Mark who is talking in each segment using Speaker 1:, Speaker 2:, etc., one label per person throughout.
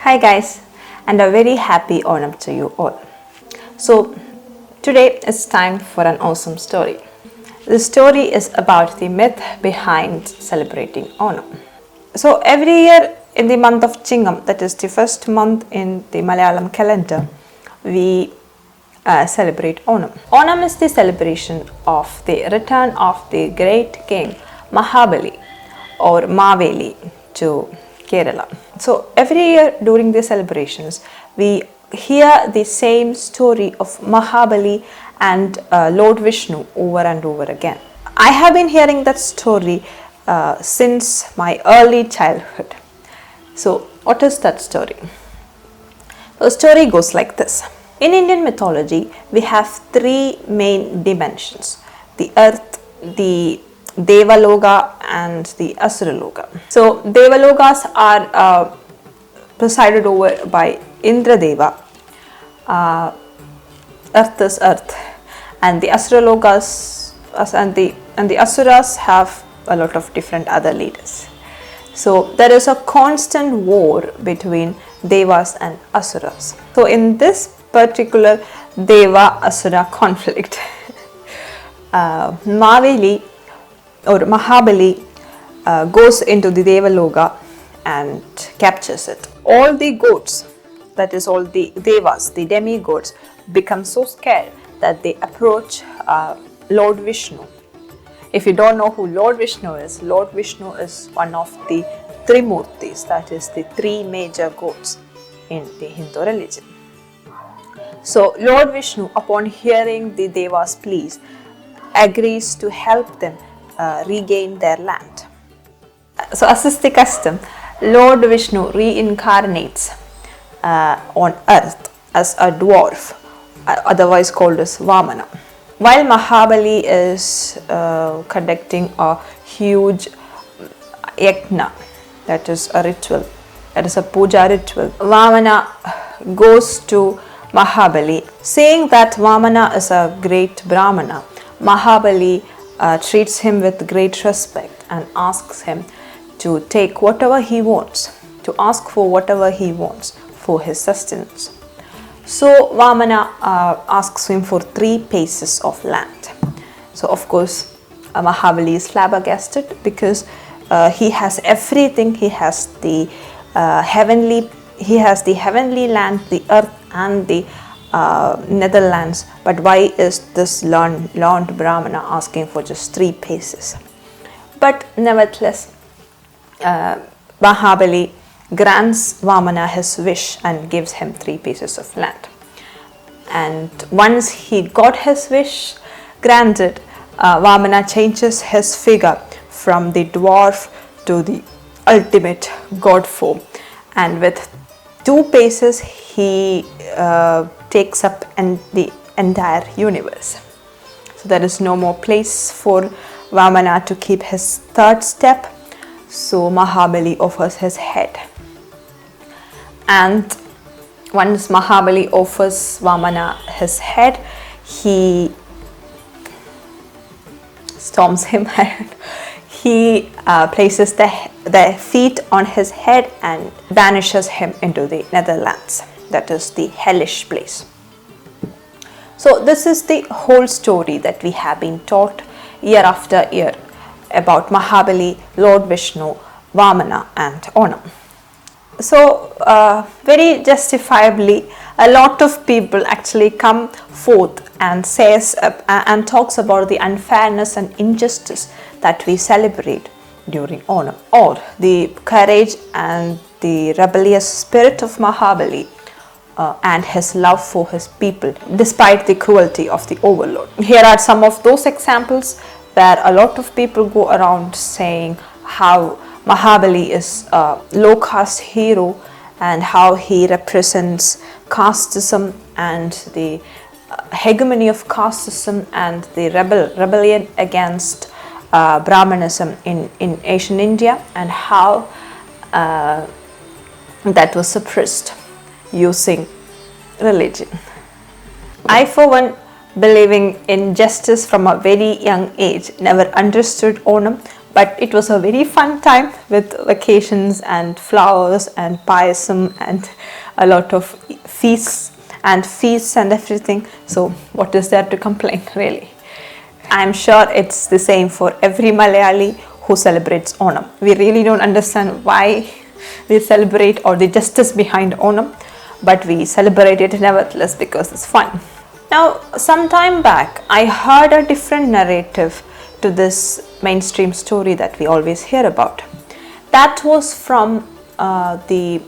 Speaker 1: Hi guys, and a very happy Onam to you all. So today it's time for an awesome story. The story is about the myth behind celebrating Onam. So every year in the month of Chingam, that is the first month in the Malayalam calendar, we celebrate Onam. Onam is the celebration of the return of the great king Mahabali or Maveli to Kerala. So every year during the celebrations, we hear the same story of Mahabali and Lord Vishnu over and over again. I have been hearing that story since my early childhood. So what is that story? The story goes like this. In Indian mythology, we have three main dimensions: the earth, the Devaloka and the Asuraloka. So Devalokas are presided over by Indradeva. Earth is earth, and the Asuralokas and the Asuras have a lot of different other leaders. So there is a constant war between Devas and Asuras. So in this particular Deva Asura conflict, Maveli or Mahabali goes into the Devaloka and captures it. All the gods, that is all the Devas, the demigods, become so scared that they approach Lord Vishnu. If you don't know who Lord Vishnu is one of the Trimurtis, that is the three major gods in the Hindu religion. So Lord Vishnu, upon hearing the Devas' pleas, agrees to help them regain their land. So as is the custom, Lord Vishnu reincarnates on earth as a dwarf, otherwise called as Vamana. While Mahabali is conducting a huge yajna, that is a ritual, that is a puja ritual, Vamana goes to Mahabali, saying that Vamana is a great Brahmana. Mahabali treats him with great respect and asks him to take whatever he wants, to ask for whatever he wants for his sustenance. So Vamana asks him for 3 paces of land. So of course Mahabali is flabbergasted because he has everything. He has the heavenly land, the earth and the Netherlands. But why is this learned Brahmana asking for just 3 paces? But nevertheless, Mahabali grants Vamana his wish and gives him 3 pieces of land. And once he got his wish granted, Vamana changes his figure from the dwarf to the ultimate god form, and with 2 paces he takes up the entire universe. So there is no more place for Vamana to keep his 3rd step. So Mahabali offers his head, and once Mahabali offers Vamana his head, he storms him. He places the feet on his head and banishes him into the Netherlands, that is the hellish place. So this is the whole story that we have been taught year after year about Mahabali, Lord Vishnu, Vamana and Onam. So very justifiably, a lot of people actually come forth and says and talks about the unfairness and injustice that we celebrate during Onam, or the courage and the rebellious spirit of Mahabali and his love for his people despite the cruelty of the overlord. Here are some of those examples where a lot of people go around saying how Mahabali is a low caste hero and how he represents casteism and the hegemony of casteism and the rebellion against Brahmanism in ancient India, and how that was suppressed using religion. I, for one, believing in justice from a very young age, never understood Onam, But it was a very fun time with vacations and flowers and payasam and a lot of feasts and everything. So what is there to complain, really? I'm sure it's the same for every Malayali who celebrates Onam. We really don't understand why we celebrate or the justice behind Onam, but we celebrate it nevertheless because it's fun. Now, some time back, I heard a different narrative to this mainstream story that we always hear about. That was from the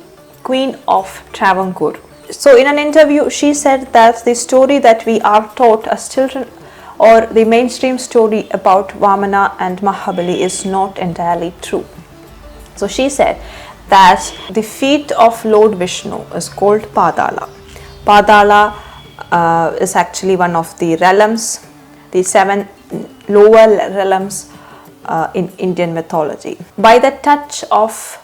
Speaker 1: Queen of Travancore. So in an interview, she said that the story that we are taught as children, or the mainstream story about Vamana and Mahabali, is not entirely true. So she said that the feet of Lord Vishnu is called Padala. Padala is actually one of the realms, the 7 lower realms in Indian mythology. By the touch of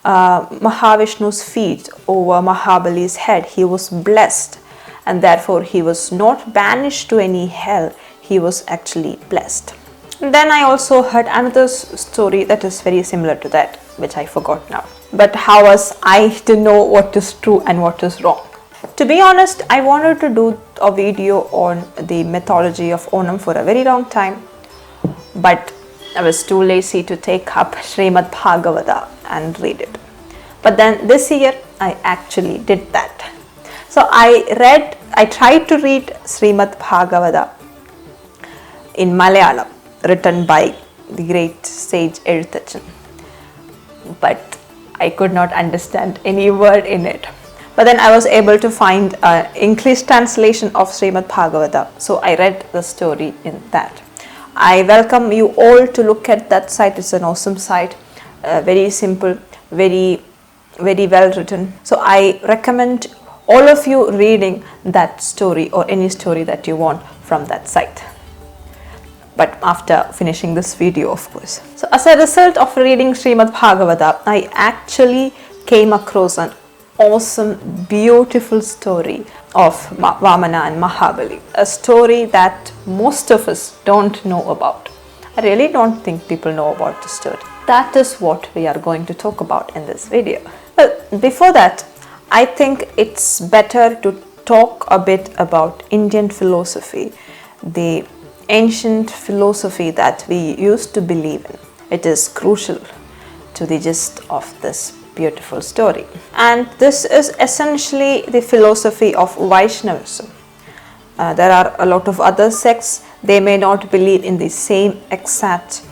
Speaker 1: Mahavishnu's feet over Mahabali's head, he was blessed, and therefore he was not banished to any hell, he was actually blessed. And then I also heard another story that is very similar to that, which I forgot now. But how was I to know what is true and what is wrong? To be honest, I wanted to do a video on the mythology of Onam for a very long time, but I was too lazy to take up Srimad-Bhagavatam and read it. But then this year I actually did that. So I tried to read Srimad-Bhagavatam in Malayalam, written by the great sage Eഴുത്തച്ഛൻ, but I could not understand any word in it. But then I was able to find an English translation of Srimad-Bhagavatam, so I read the story in that. I welcome you all to look at that site. It's an awesome site, very simple, very well written. So I recommend all of you reading that story or any story that you want from that site. But after finishing this video, of course. So as a result of reading Srimad-Bhagavatam, I actually came across an awesome, beautiful story of Vamana and Mahabali, a story that most of us don't know about. I really don't think people know about the story. That is what we are going to talk about in this video. Well, before that, I think it's better to talk a bit about Indian philosophy, the ancient philosophy that we used to believe in. It is crucial to the gist of this beautiful story. And this is essentially the philosophy of Vaishnavism. There are a lot of other sects. They may not believe in the same exact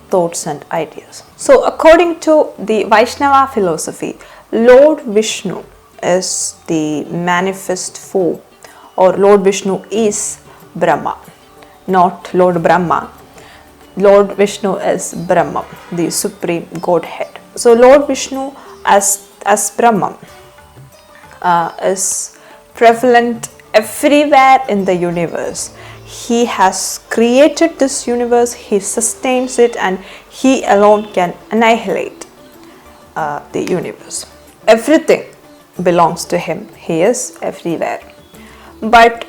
Speaker 1: thoughts and ideas. So according to the Vaishnava philosophy, Lord Vishnu is the manifest form, or Lord Vishnu is Brahma, not Lord Brahma. Lord Vishnu is Brahma, the supreme Godhead. So Lord Vishnu as Brahma is prevalent everywhere in the universe. He has created this universe, he sustains it, and he alone can annihilate the universe. Everything belongs to him. He is everywhere. But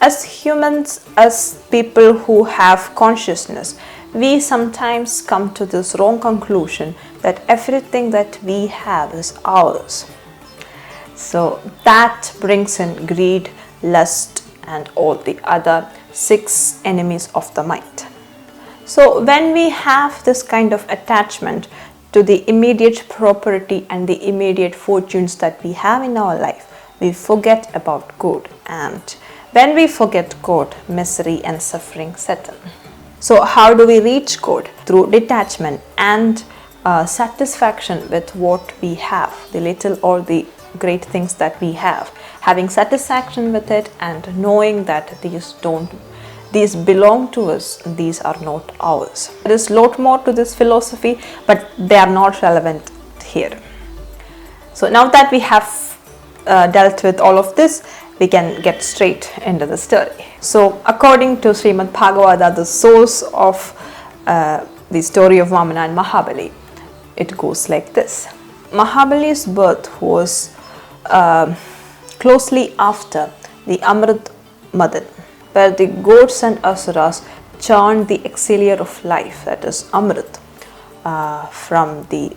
Speaker 1: as humans, as people who have consciousness, we sometimes come to this wrong conclusion that everything that we have is ours. So that brings in greed, lust, and all the other 6 enemies of the mind. So when we have this kind of attachment to the immediate property and the immediate fortunes that we have in our life, we forget about God, and when we forget God, misery and suffering set in. So how do we reach God? Through detachment and satisfaction with what we have, the little or the great things that we have. Having satisfaction with it and knowing that these belong to us, these are not ours. There is a lot more to this philosophy, but they are not relevant here. So now that we have dealt with all of this, we can get straight into the story. So according to Srimad-Bhagavatam, the source of the story of Vamana and Mahabali, it goes like this. Mahabali's birth was closely after the Amrit Madan, where the gods and asuras churned the elixir of life, that is Amrit, from the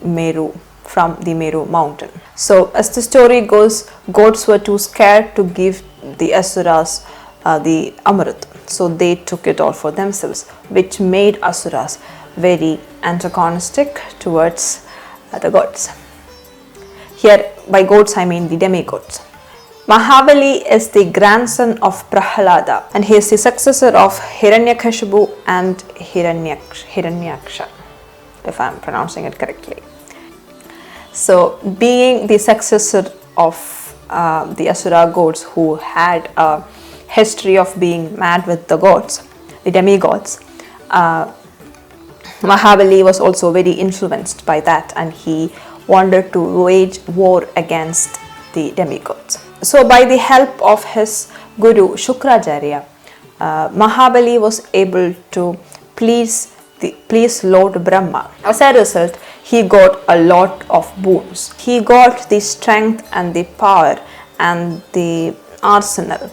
Speaker 1: Meru mountain. So as the story goes, gods were too scared to give the Asuras the Amrit, so they took it all for themselves, which made Asuras very antagonistic towards the gods. Here by gods I mean the demigods. Mahabali is the grandson of Prahalada, and he is the successor of Hiranyakashipu and Hiranyaksha, if I am pronouncing it correctly. So being the successor of the Asura gods who had a history of being mad with the gods, the demigods, Mahabali was also very influenced by that, and he wanted to wage war against the demigods. So by the help of his guru Shukracharya, Mahabali was able to please Lord Brahma. As a result, he got a lot of boons. He got the strength and the power and the arsenal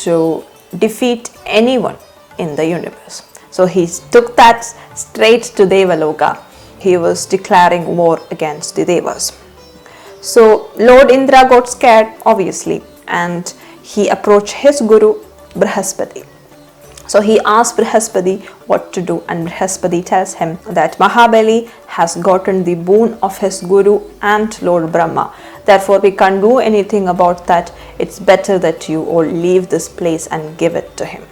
Speaker 1: to defeat anyone in the universe. So he took that straight to Devaloka. He was declaring war against the Devas. So Lord Indra got scared, obviously, and he approached his guru Brihaspati. So he asked Brihaspati what to do, and Brihaspati tells him that Mahabali has gotten the boon of his guru and Lord Brahma. Therefore we can't do anything about that. It's better that you all leave this place and give it to him.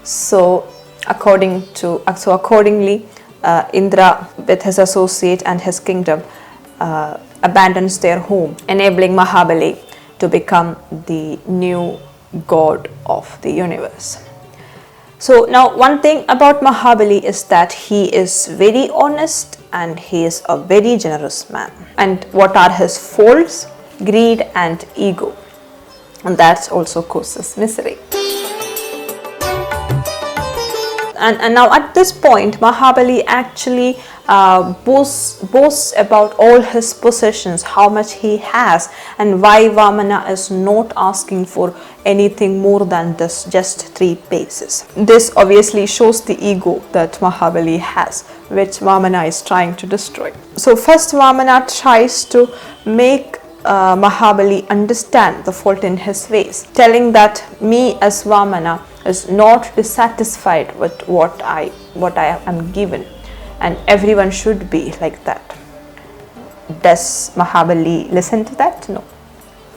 Speaker 1: So accordingly, Indra with his associate and his kingdom abandons their home, enabling Mahabali to become the new god of the universe. So now one thing about Mahabali is that he is very honest and he is a very generous man. And what are his faults? Greed and ego. And that also causes misery. And now at this point, Mahabali actually boasts about all his possessions, how much he has, and why Vamana is not asking for anything more than this, just 3 paces. This obviously shows the ego that Mahabali has, which Vamana is trying to destroy. So first Vamana tries to make Mahabali understand the fault in his ways, telling that me as Vamana is not dissatisfied with what I am given, and everyone should be like that. Does Mahabali listen to that? No.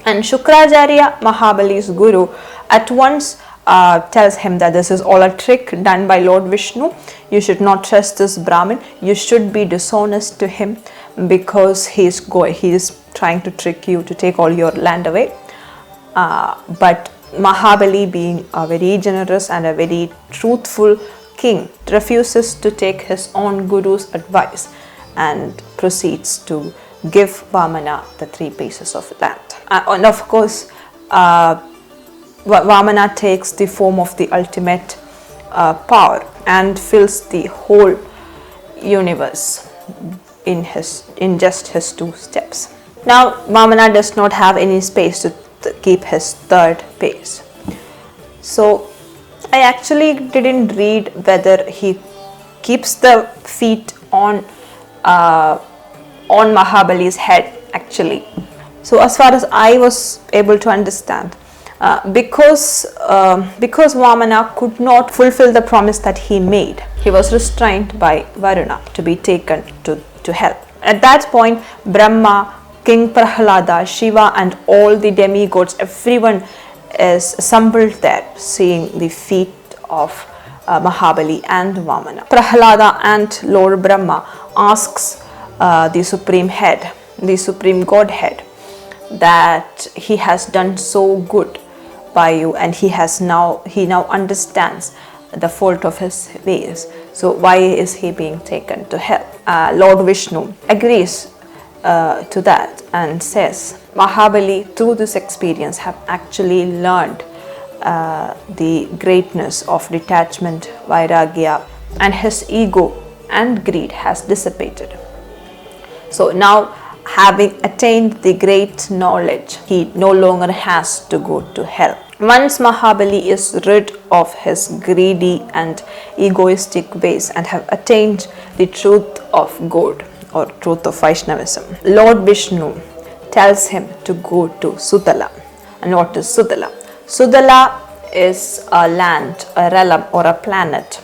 Speaker 1: And Shukracharya, Mahabali's guru, at once tells him that this is all a trick done by Lord Vishnu. You should not trust this Brahmin. You should be dishonest to him because he is trying to trick you to take all your land away. But Mahabali, being a very generous and a very truthful king, refuses to take his own guru's advice and proceeds to give Vamana the 3 pieces of land. And of course, Vamana takes the form of the ultimate power and fills the whole universe in just his 2 steps. Now Vamana does not have any space to keep his 3rd pace. So I actually didn't read whether he keeps the feet on Mahabali's head actually. So as far as I was able to understand, because Vamana could not fulfill the promise that he made, he was restrained by Varuna to be taken to hell. At that point, Brahma, King Prahalada, Shiva and all the demigods, everyone is assembled there, seeing the feet of Mahabali and Vamana. Prahalada and Lord Brahma asks the supreme head, the supreme godhead, that he has done so good by you, and he now understands the fault of his ways. So why is he being taken to hell? Lord Vishnu agrees to that and says Mahabali through this experience have actually learned the greatness of detachment, vairagya, and his ego and greed has dissipated. So now, having attained the great knowledge, he no longer has to go to hell. Once Mahabali is rid of his greedy and egoistic ways and have attained the truth of God or truth of Vaishnavism, Lord Vishnu tells him to go to Sudala. And what is Sudala? Sudala is a land, a realm or a planet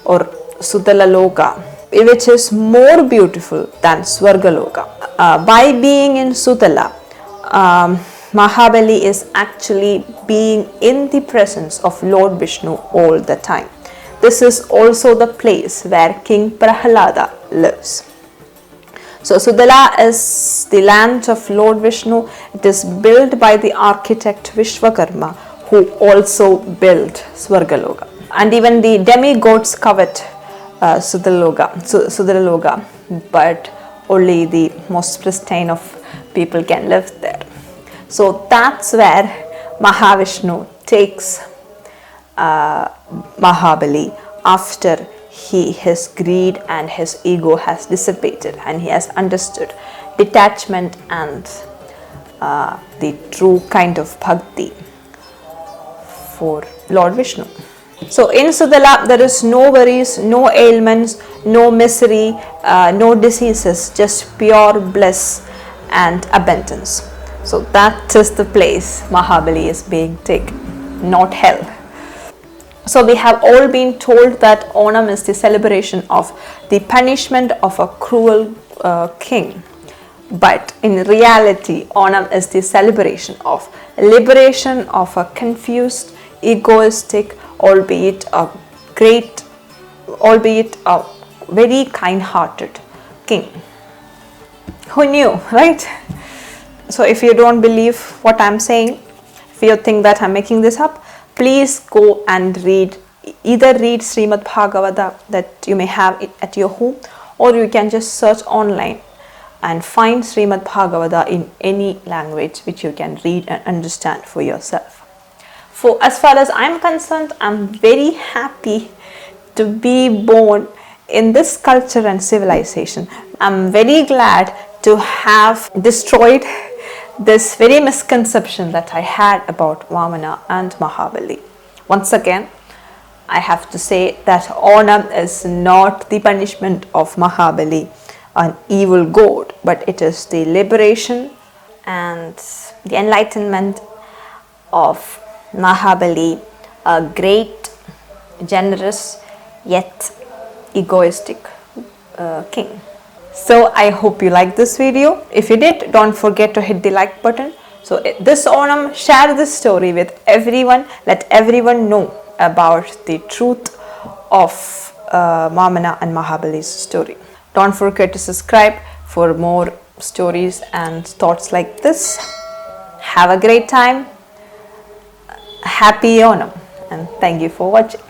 Speaker 1: or Sudala Loka, which is more beautiful than Swargaloka. By being in Sudala, Mahabali is actually being in the presence of Lord Vishnu all the time. This is also the place where King Prahalada lives. So Sudala is the land of Lord Vishnu. It is built by the architect Vishwakarma, who also built Swargaloka. And even the demigods covet Sudaloka, but only the most pristine of people can live there. So that's where Mahavishnu takes Mahabali after his greed and his ego has dissipated and he has understood detachment and the true kind of bhakti for Lord Vishnu. So in Sudala there is no worries, no ailments, no misery, no diseases, just pure bliss and abundance. So that is the place Mahabali is being taken, not hell. So we have all been told that Onam is the celebration of the punishment of a cruel king. But in reality, Onam is the celebration of liberation of a confused, egoistic, albeit a very kind-hearted king. Who knew, right? So if you don't believe what I'm saying, if you think that I'm making this up, please go and either read Srimad-Bhagavatam that you may have it at your home, or you can just search online and find Srimad-Bhagavatam in any language which you can read and understand for yourself. For as far as I'm concerned, I'm very happy to be born in this culture and civilization. I'm very glad to have destroyed this very misconception that I had about Vamana and Mahabali. Once again, I have to say that Onam is not the punishment of Mahabali, an evil god, but it is the liberation and the enlightenment of Mahabali, a great, generous, yet egoistic king. So I hope you liked this video. If you did, don't forget to hit the like button. So this Onam, share this story with everyone. Let everyone know about the truth of Vamana and Mahabali's story. Don't forget to subscribe for more stories and thoughts like this. Have a great time. Happy Onam and thank you for watching.